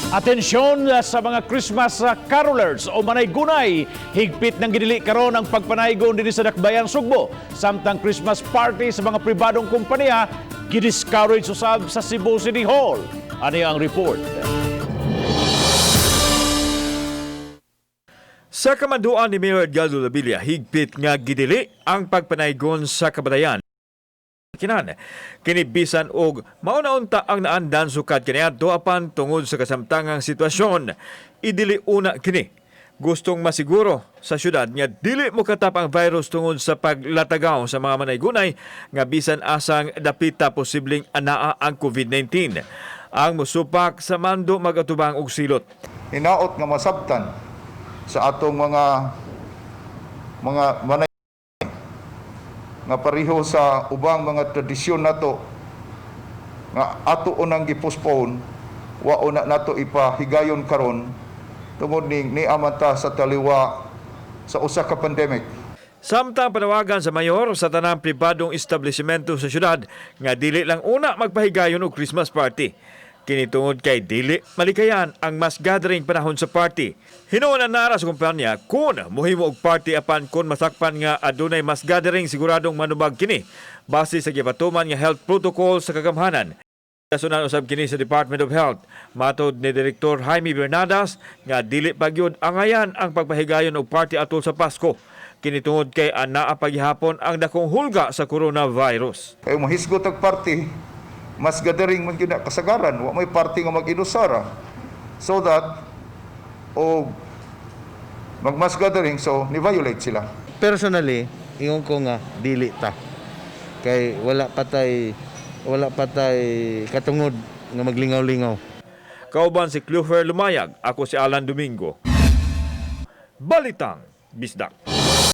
Atensyon sa mga Christmas carolers o manay-gunay. Higpit ng ginili karon ang pagpanaygon din sa Dakbayan, Sugbo. Samtang Christmas party sa mga pribadong kumpanya, gidiscourage usab sa Cebu City Hall. Ano ang report? Sa kamanduan ni Mayor Edgardo Labilla, higpit nga gidili ang pagpanaygon sa kabatayan. Kinibisan og mauna-unta ang naandan sukad kaniadto apan tungod sa kasamtangang sitwasyon. Idili una kini. Gustong masiguro sa syudad nga dili mo katap ang virus tungod sa paglatagaw sa mga manaygunay nga bisan asang dapita posibleng anaa ang COVID-19. Ang musupak sa mando magatubang og silot. Hinaot nga masabtan sa atong mga manay nga pareho sa ubang mga tradisyon nato nga ato unang gipostpone wa una nato ipahigayon karon tungod ni amanta sa taliwa sa usa ka pandemic. Samtang panawagan sa mayor sa tanang pribadong establishmento sa syudad nga dili lang una magpahigayon og Christmas party. Kinitungod kay dili malikayan ang mass gathering panahon sa party. Hinuon ang nara sa kumpanya kung mohimo og party apan kung masakpan nga adunay mass gathering siguradong manubag kini base sa gipatuman nga health protocol sa kagamhanan. Kasunan usab kini sa Department of Health. Matod ni Direktor Jaime Bernadas nga dili pagyud angayan ang pagpahigayon og party atol sa Pasko. Kinitungod kay anaa paghihapon ang dakong hulga sa coronavirus. Kay mahisgot og party, mas gathering man gyud kasagaran, wa may party nga mag-inusara. So that o mag-mass gathering, so ni-violate sila. Personally, ingon ko nga dili ta. Kay wala patay katungod nga maglingaw-lingaw. Kauban si Clover Lumayag, ako si Alan Domingo. Balitang Bisdak.